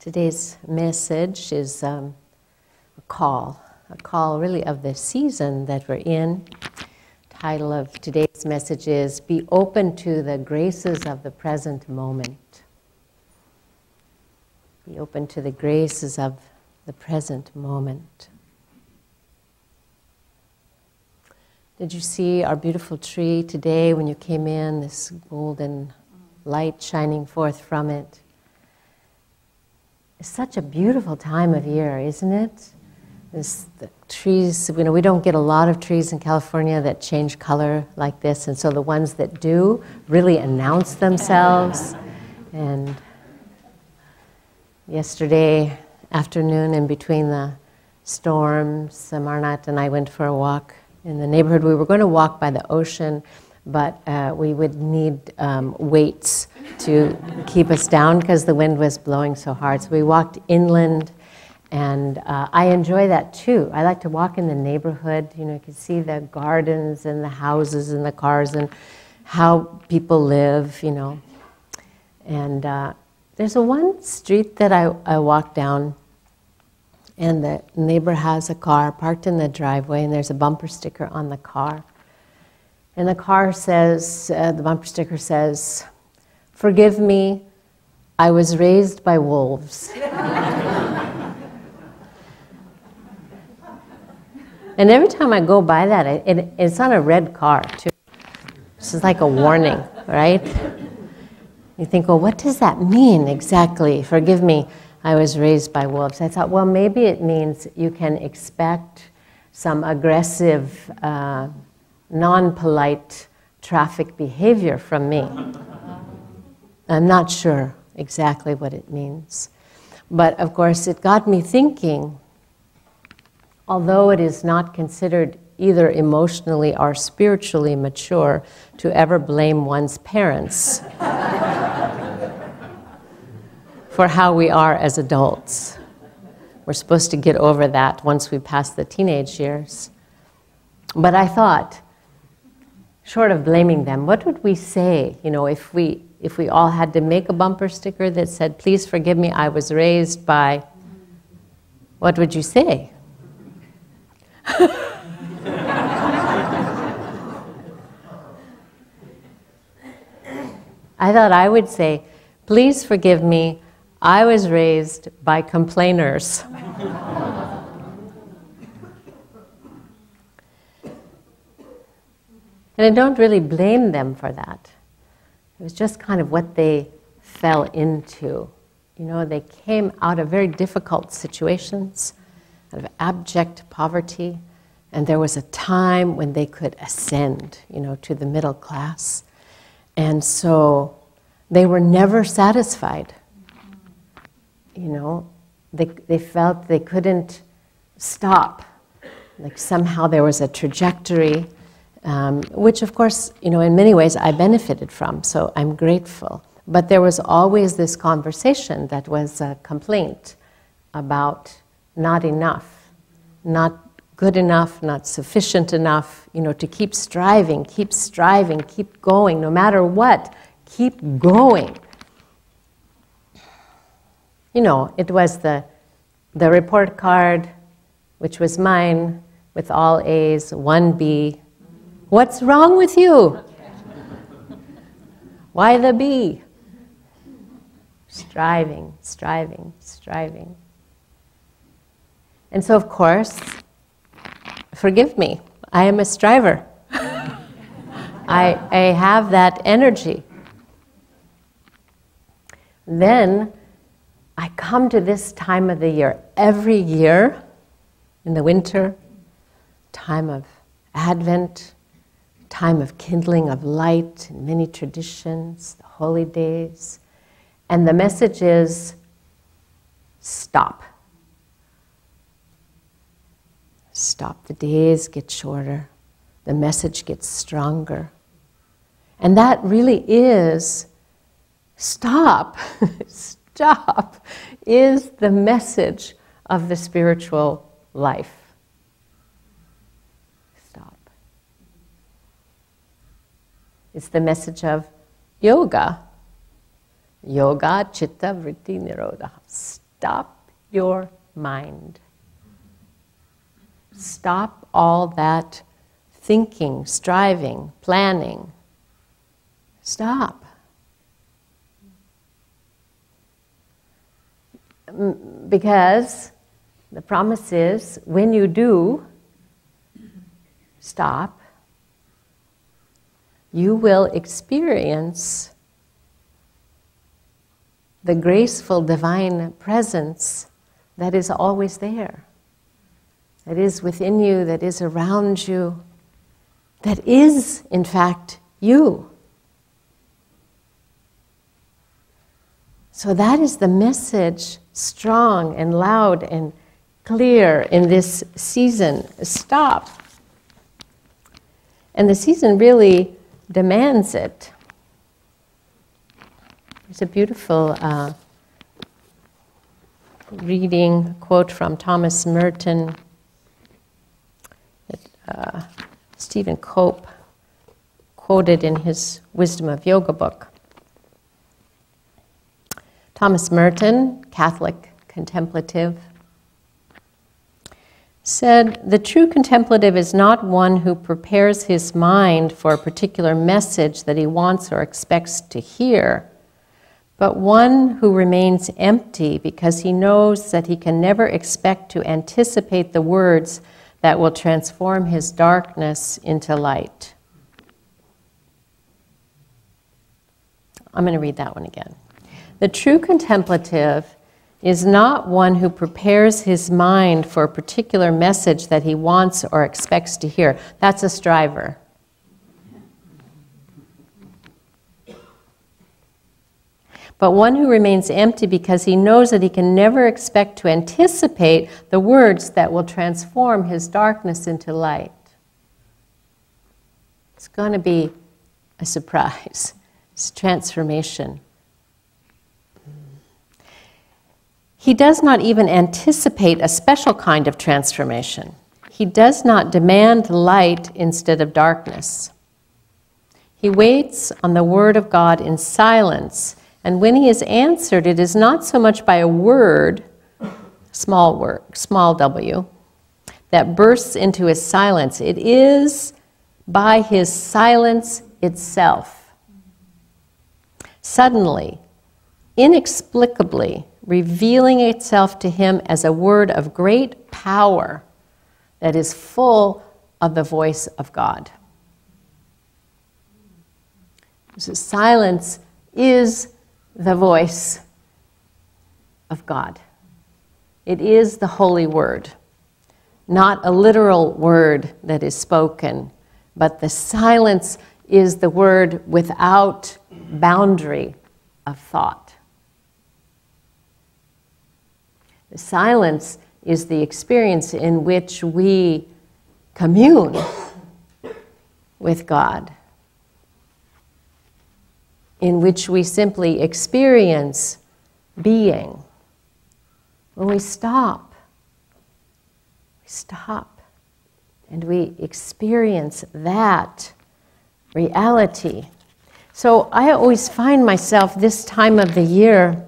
Today's message is a call really of the season that we're in. Title of today's message is Be Open to the Graces of the Present Moment. Be open to the graces of the present moment. Did you see our beautiful tree today when you came in, this golden light shining forth from it? It's such a beautiful time of year, isn't it? The trees, we don't get a lot of trees in California that change color like this, and so the ones that do really announce themselves. And yesterday afternoon, in between the storms, Marnat and I went for a walk in the neighborhood. We were going to walk by the ocean, but we would need weights to keep us down because the wind was blowing so hard. So we walked inland, and I enjoy that too. I like to walk in the neighborhood. You can see the gardens and the houses and the cars and how people live, And there's one street that I walk down, and the neighbor has a car parked in the driveway, and there's a bumper sticker on the car. And the car says, the bumper sticker says, "Forgive me, I was raised by wolves." And every time I go by that, it's on a red car too. This is like a warning, right? You think, well, what does that mean exactly? Forgive me, I was raised by wolves. I thought, well, maybe it means you can expect some aggressive, non-polite traffic behavior from me. I'm not sure exactly what it means. But of course, it got me thinking, although it is not considered either emotionally or spiritually mature to ever blame one's parents for how we are as adults. We're supposed to get over that once we pass the teenage years. But I thought, short of blaming them, what would we say, if we all had to make a bumper sticker that said, "Please forgive me, I was raised by," what would you say? I thought I would say, "Please forgive me, I was raised by complainers." And I don't really blame them for that. It was just kind of what they fell into. They came out of very difficult situations, out of abject poverty, and there was a time when they could ascend, to the middle class. And so they were never satisfied. They felt they couldn't stop. Like somehow there was a trajectory, which of course, in many ways I benefited from, so I'm grateful. But there was always this conversation that was a complaint about not enough, not good enough, not sufficient enough, to keep striving, keep going, no matter what, keep going. It was the report card, which was mine, with all A's, 1 B. What's wrong with you? Why the B? Striving. And so, of course, forgive me, I am a striver. I have that energy. Then I come to this time of the year. Every year, in the winter, time of Advent, time of kindling of light, in many traditions, the holy days. And the message is, stop. Stop. The days get shorter. The message gets stronger. And that really is, stop. Stop is the message of the spiritual life. Stop. It's the message of yoga. Yoga, chitta, vritti, nirodha. stop your mind. Stop all that thinking, striving, planning. Stop. Because the promise is, when you do stop, you will experience the graceful divine presence that is always there, that is within you, that is around you, that is, in fact, you. So that is the message, strong and loud and clear in this season. Stop. And the season really demands it. There's a beautiful reading, quote from Thomas Merton that Stephen Cope quoted in his Wisdom of Yoga book. Thomas Merton, Catholic contemplative, said, "The true contemplative is not one who prepares his mind for a particular message that he wants or expects to hear, but one who remains empty because he knows that he can never expect to anticipate the words that will transform his darkness into light." I'm going to read that one again. The true contemplative is not one who prepares his mind for a particular message that he wants or expects to hear. That's a striver. But one who remains empty because he knows that he can never expect to anticipate the words that will transform his darkness into light. It's going to be a surprise. It's transformation. He does not even anticipate a special kind of transformation. He does not demand light instead of darkness. He waits on the word of God in silence, and when he is answered, it is not so much by a word, small w, that bursts into his silence. It is by his silence itself. Suddenly, inexplicably, revealing itself to him as a word of great power that is full of the voice of God. So silence is the voice of God. It is the holy word, not a literal word that is spoken, but the silence is the word without boundary of thought. The silence is the experience in which we commune with God, in which we simply experience being. When we stop, and we experience that reality. So I always find myself this time of the year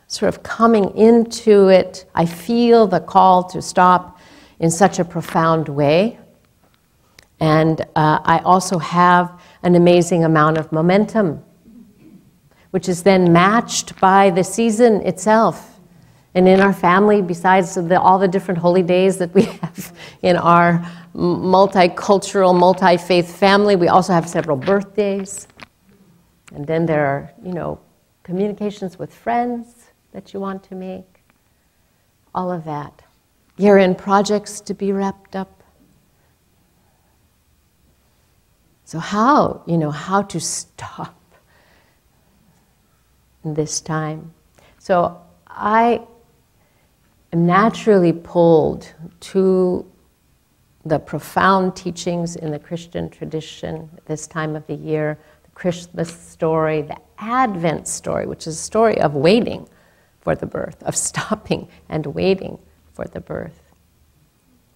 sort of coming into it. I feel the call to stop in such a profound way. And I also have an amazing amount of momentum, which is then matched by the season itself. And in our family, besides all the different holy days that we have in our multicultural, multi-faith family, we also have several birthdays. And then there are, communications with friends that you want to make, all of that. Year-end projects to be wrapped up. So how to stop in this time? So I am naturally pulled to the profound teachings in the Christian tradition at this time of the year, the Christmas story, the Advent story, which is a story of waiting for the birth, of stopping and waiting for the birth.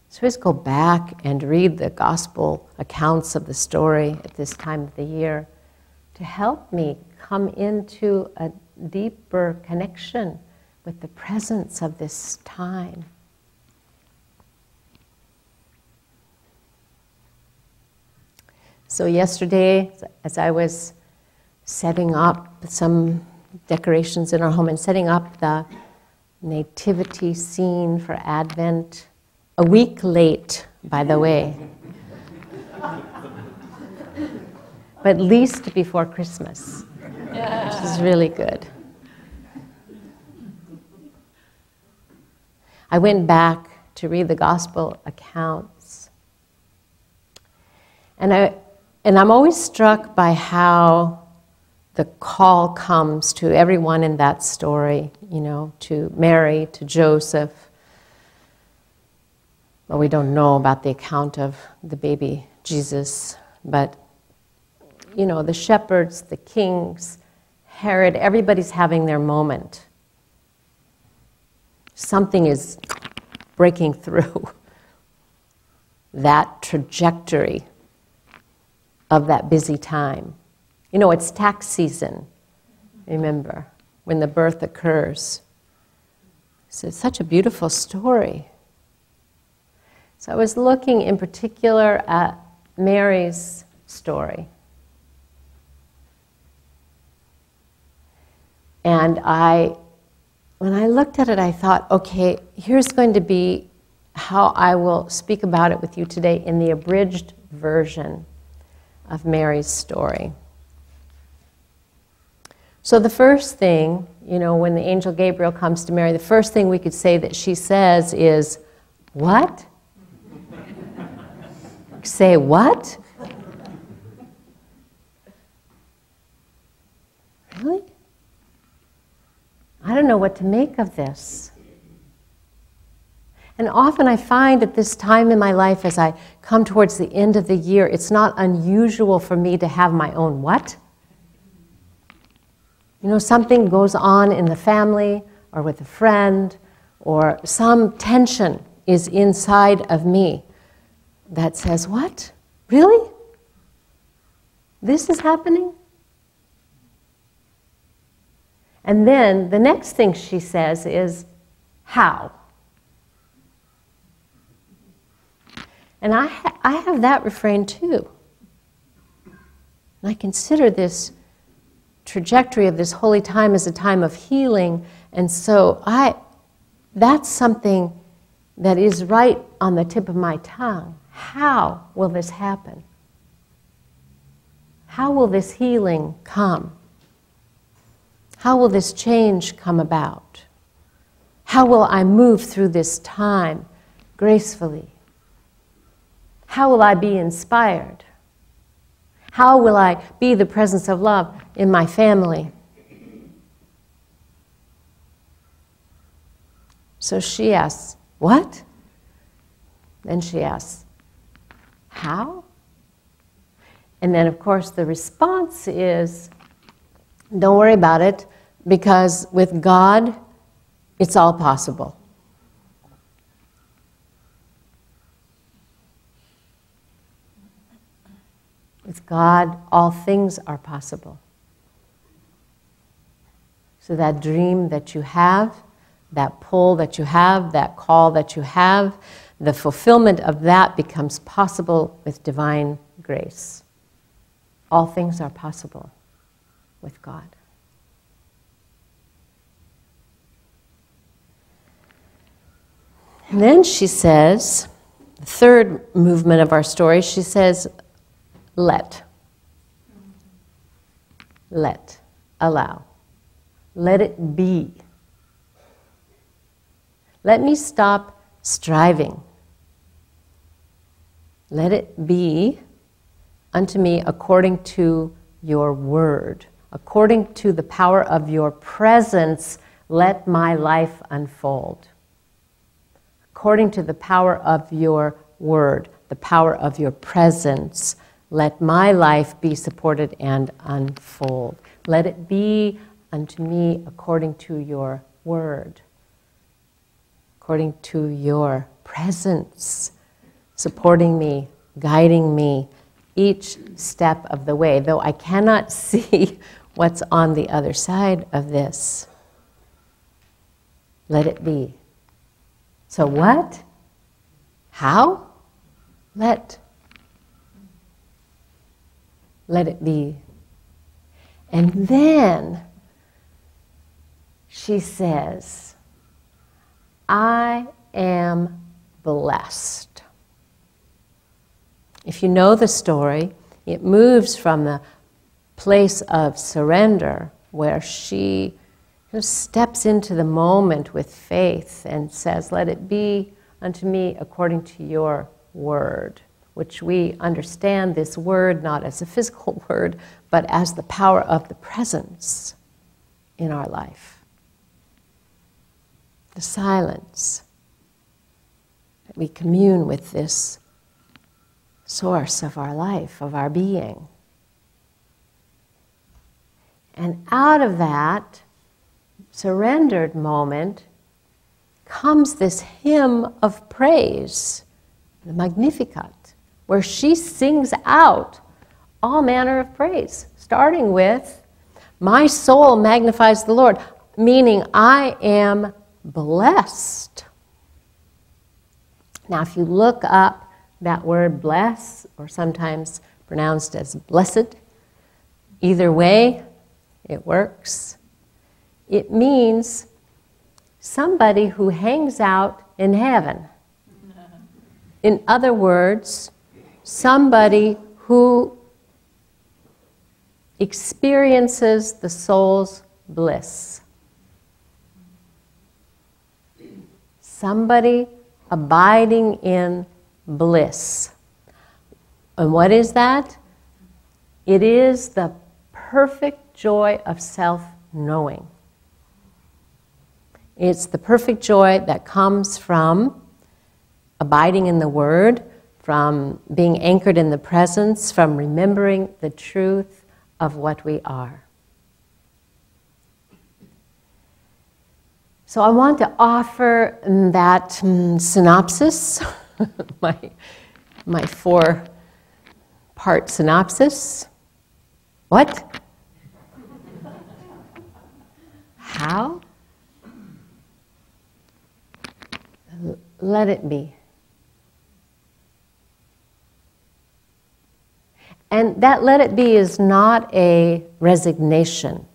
So just go back and read the gospel accounts of the story at this time of the year to help me come into deeper connection with the presence of this time. So yesterday, as I was setting up some decorations in our home and setting up the nativity scene for Advent, a week late, by the way, but at least before Christmas, which is really good. I went back to read the gospel accounts, and I'm always struck by how the call comes to everyone in that story, you know, to Mary, to Joseph. Well, we don't know about the account of the baby Jesus, but, you know, the shepherds, the kings, Herod, everybody's having their moment. Something is breaking through that trajectory of that busy time. You know, it's tax season, remember, when the birth occurs. So it's such a beautiful story. So I was looking in particular at Mary's story. And when I looked at it, I thought, okay, here's going to be how I will speak about it with you today in the abridged version of Mary's story. So the first thing, you know, when the angel Gabriel comes to Mary, the first thing we could say that she says is, what? Say what? Really? I don't know what to make of this. And often I find at this time in my life, as I come towards the end of the year, it's not unusual for me to have my own what? You know, something goes on in the family or with a friend, or some tension is inside of me that says, what? Really? This is happening? And then the next thing she says is, how? And I have that refrain too. And I consider this trajectory of this holy time as a time of healing, and so that's something that is right on the tip of my tongue. How will this happen? How will this healing come? How will this change come about? How will I move through this time gracefully? How will I be inspired? How will I be the presence of love in my family? So she asks, what? Then she asks, how? And then, of course, the response is, don't worry about it, because with God, it's all possible. With God, all things are possible. So that dream that you have, that pull that you have, that call that you have, the fulfillment of that becomes possible with divine grace. All things are possible with God. And then she says, the third movement of our story, she says, let, allow, let it be. Let me stop striving. Let it be unto me according to your word. According to the power of your presence, let my life unfold. According to the power of your word, the power of your presence, let my life be supported and unfold. Let it be unto me according to your word, according to your presence, supporting me, guiding me each step of the way. Though I cannot see what's on the other side of this. Let it be. So what? How? Let it be. And then she says, I am blessed. If you know the story, it moves from the place of surrender where she steps into the moment with faith and says, let it be unto me according to your word, which we understand this word not as a physical word, but as the power of the presence in our life. The silence. That we commune with this source of our life, of our being. And out of that surrendered moment comes this hymn of praise, the Magnificat, where she sings out all manner of praise, starting with, my soul magnifies the Lord, meaning I am blessed. Now, if you look up that word bless, or sometimes pronounced as blessed, either way, it works. It means somebody who hangs out in heaven. In other words, somebody who experiences the soul's bliss. Somebody abiding in bliss. And what is that? It is the perfect joy of self-knowing. It's the perfect joy that comes from abiding in the Word, from being anchored in the presence, from remembering the truth of what we are. So I want to offer that synopsis, my 4-part synopsis. What? How? Let it be. And that let it be is not a resignation.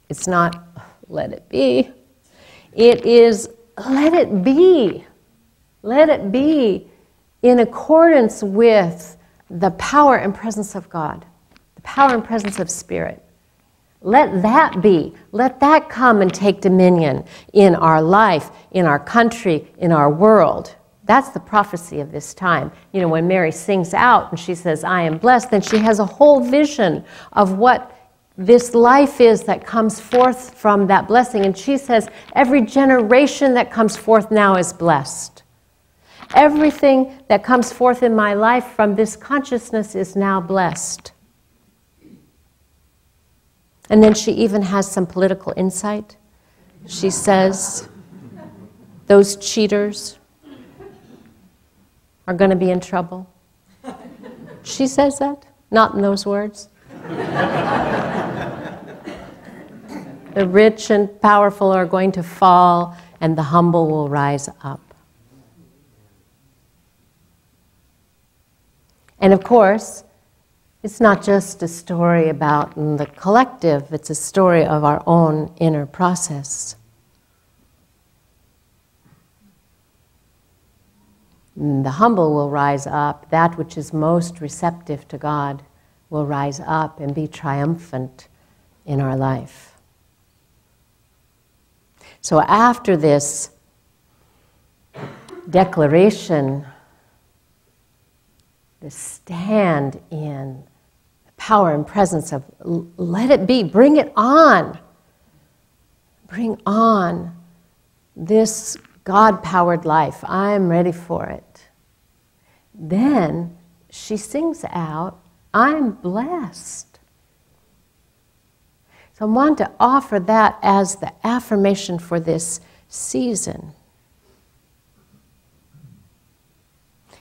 It's not, let it be. It is, let it be. Let it be in accordance with the power and presence of God, the power and presence of Spirit. Let that be. Let that come and take dominion in our life, in our country, in our world. That's the prophecy of this time. You know, when Mary sings out and she says, I am blessed, then she has a whole vision of what this life is that comes forth from that blessing. And she says, every generation that comes forth now is blessed. Everything that comes forth in my life from this consciousness is now blessed. And then she even has some political insight. She says, those cheaters are going to be in trouble. She says that, not in those words. The rich and powerful are going to fall, and the humble will rise up. And of course, it's not just a story about the collective, it's a story of our own inner process. The humble will rise up, that which is most receptive to God will rise up and be triumphant in our life. So after this declaration, this stand in the power and presence of let it be, bring it on. Bring on this God-powered life. I'm ready for it. Then she sings out, I'm blessed. So I want to offer that as the affirmation for this season.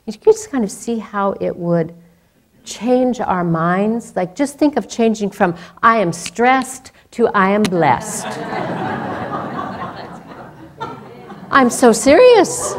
You can just kind of see how it would change our minds. Like, just think of changing from I am stressed to I am blessed. I'm so serious.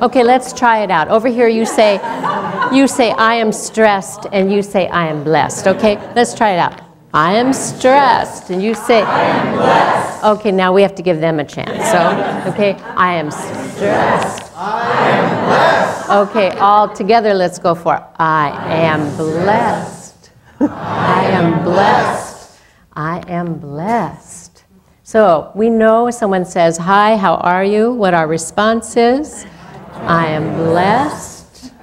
Okay, let's try it out. Over here you say I am stressed, and you say I am blessed. Okay, let's try it out. I am stressed, and you say I am blessed. Okay, now we have to give them a chance. So, okay, I am stressed. I am blessed. Okay, all together let's go for I am blessed. I am blessed. I am blessed. So we know someone says, hi, how are you? What our response is? I am blessed.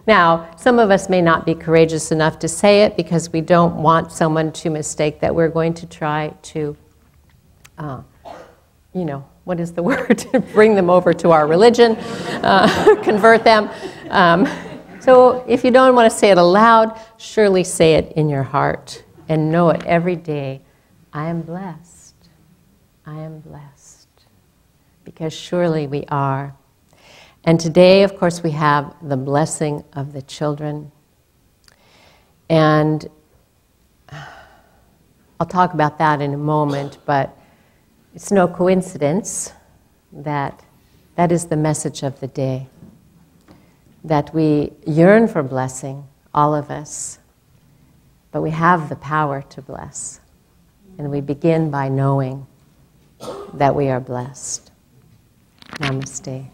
Now, some of us may not be courageous enough to say it because we don't want someone to mistake that we're going to try to, what is the word? Bring them over to our religion, convert them. So if you don't want to say it aloud, surely say it in your heart and know it every day. I am blessed. I am blessed. Because surely we are. And today, of course, we have the blessing of the children. And I'll talk about that in a moment, but it's no coincidence that that is the message of the day. That we yearn for blessing, all of us, but we have the power to bless. And we begin by knowing that we are blessed. Namaste.